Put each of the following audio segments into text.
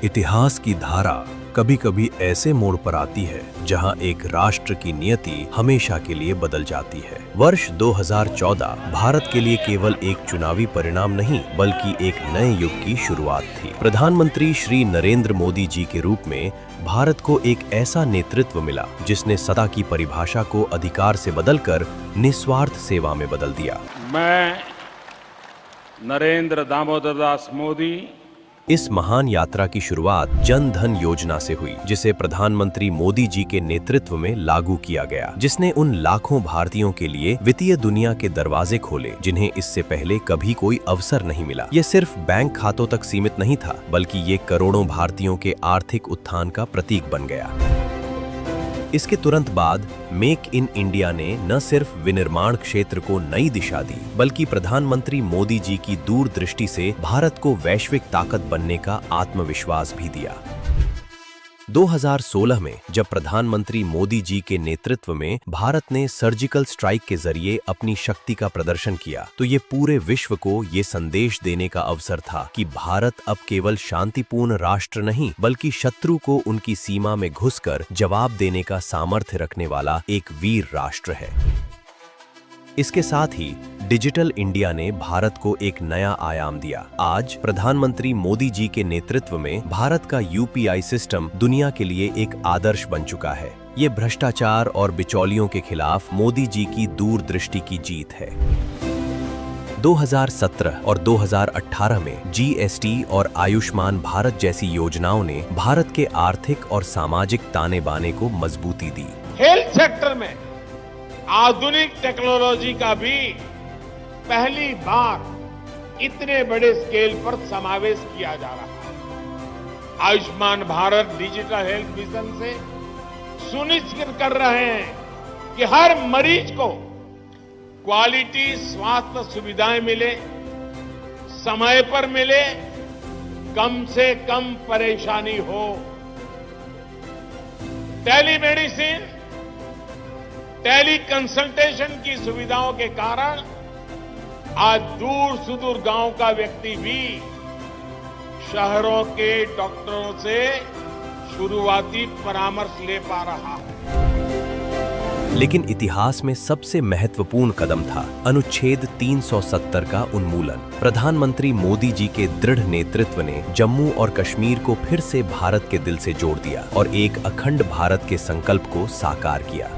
इतिहास की धारा कभी कभी ऐसे मोड़ पर आती है जहां एक राष्ट्र की नियति हमेशा के लिए बदल जाती है। वर्ष 2014 भारत के लिए केवल एक चुनावी परिणाम नहीं बल्कि एक नए युग की शुरुआत थी। प्रधानमंत्री श्री नरेंद्र मोदी जी के रूप में भारत को एक ऐसा नेतृत्व मिला जिसने सत्ता की परिभाषा को अधिकार से बदलकर निस्वार्थ सेवा में बदल दिया। मैं नरेंद्र दामोदर दास मोदी इस महान यात्रा की शुरुआत जन धन योजना से हुई, जिसे प्रधानमंत्री मोदी जी के नेतृत्व में लागू किया गया, जिसने उन लाखों भारतीयों के लिए वित्तीय दुनिया के दरवाजे खोले जिन्हें इससे पहले कभी कोई अवसर नहीं मिला। ये सिर्फ बैंक खातों तक सीमित नहीं था, बल्कि ये करोड़ों भारतीयों के आर्थिक उत्थान का प्रतीक बन गया। इसके तुरंत बाद मेक इन इंडिया ने न सिर्फ विनिर्माण क्षेत्र को नई दिशा दी, बल्कि प्रधानमंत्री मोदी जी की दूरदृष्टि से भारत को वैश्विक ताकत बनने का आत्मविश्वास भी दिया। 2016 में जब प्रधानमंत्री मोदी जी के नेतृत्व में भारत ने सर्जिकल स्ट्राइक के जरिए अपनी शक्ति का प्रदर्शन किया, तो ये पूरे विश्व को ये संदेश देने का अवसर था कि भारत अब केवल शांतिपूर्ण राष्ट्र नहीं बल्कि शत्रु को उनकी सीमा में घुसकर जवाब देने का सामर्थ्य रखने वाला एक वीर राष्ट्र है। इसके साथ ही डिजिटल इंडिया ने भारत को एक नया आयाम दिया। आज प्रधानमंत्री मोदी जी के नेतृत्व में भारत का यूपीआई सिस्टम दुनिया के लिए एक आदर्श बन चुका है। ये भ्रष्टाचार और बिचौलियों के खिलाफ मोदी जी की दूरदृष्टि की जीत है। 2017 और 2018 में जीएसटी और आयुष्मान भारत जैसी योजनाओं ने भारत के आर्थिक और सामाजिक ताने बाने को मजबूती दी। हेल्थ सेक्टर में आधुनिक टेक्नोलॉजी का भी पहली बार इतने बड़े स्केल पर समावेश किया जा रहा है। Ayushman Bharat digital health mission से सुनिश्चित कर रहे हैं कि हर मरीज को क्वालिटी स्वास्थ्य सुविधाएं मिले, समय पर मिले, कम से कम परेशानी हो। टेलीमेडिसिन, टेली कंसल्टेशन की सुविधाओं के कारण आज दूर सुदूर गांव का व्यक्ति भी शहरों के डॉक्टरों से शुरुआती परामर्श ले पा रहा है। लेकिन इतिहास में सबसे महत्वपूर्ण कदम था अनुच्छेद 370 का उन्मूलन। प्रधानमंत्री मोदी जी के दृढ़ नेतृत्व ने जम्मू और कश्मीर को फिर से भारत के दिल से जोड़ दिया और एक अखंड भारत के संकल्प को साकार किया।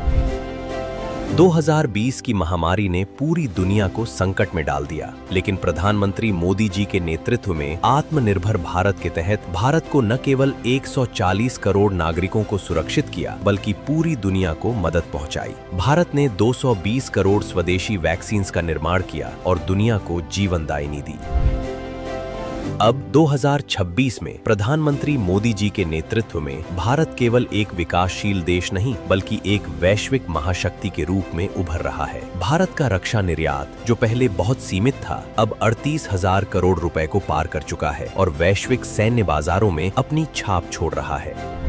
2020 की महामारी ने पूरी दुनिया को संकट में डाल दिया, लेकिन प्रधानमंत्री मोदी जी के नेतृत्व में आत्मनिर्भर भारत के तहत भारत को न केवल 140 करोड़ नागरिकों को सुरक्षित किया बल्कि पूरी दुनिया को मदद पहुंचाई। भारत ने 220 करोड़ स्वदेशी वैक्सीन्स का निर्माण किया और दुनिया को जीवनदायिनी दी। अब 2026 में प्रधानमंत्री मोदी जी के नेतृत्व में भारत केवल एक विकासशील देश नहीं बल्कि एक वैश्विक महाशक्ति के रूप में उभर रहा है। भारत का रक्षा निर्यात जो पहले बहुत सीमित था, अब 38,000 करोड़ रुपए को पार कर चुका है और वैश्विक सैन्य बाजारों में अपनी छाप छोड़ रहा है।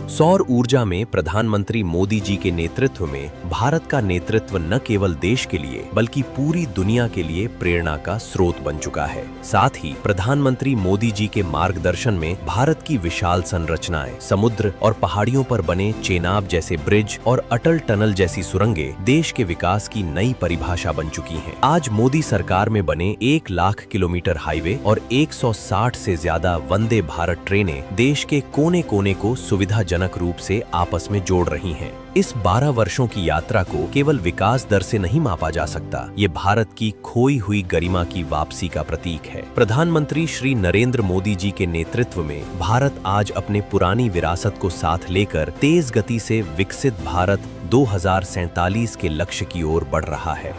सौर ऊर्जा में प्रधानमंत्री मोदी जी के नेतृत्व में भारत का नेतृत्व न केवल देश के लिए बल्कि पूरी दुनिया के लिए प्रेरणा का स्रोत बन चुका है। साथ ही प्रधानमंत्री मोदी जी के मार्गदर्शन में भारत की विशाल संरचनाएं, समुद्र और पहाड़ियों पर बने चेनाब जैसे ब्रिज और अटल टनल जैसी सुरंगें देश के विकास की नई परिभाषा बन चुकी हैं। आज मोदी सरकार में बने 1 लाख किलोमीटर हाईवे और 160 से ज्यादा वंदे भारत ट्रेनें देश के कोने कोने को सुविधाजनक रूप से आपस में जोड़ रही हैं। इस 12 वर्षों की यात्रा को केवल विकास दर से नहीं मापा जा सकता, ये भारत की खोई हुई गरिमा की वापसी का प्रतीक है। प्रधानमंत्री श्री नरेंद्र मोदी जी के नेतृत्व में भारत आज अपने पुरानी विरासत को साथ लेकर तेज गति से विकसित भारत 2047 के लक्ष्य की ओर बढ़ रहा है।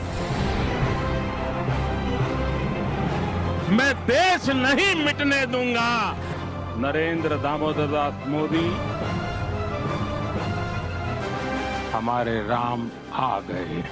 मैं देश नहीं मिटने दूंगा। नरेंद्र दामोदर दास मोदी हमारे राम आ गए।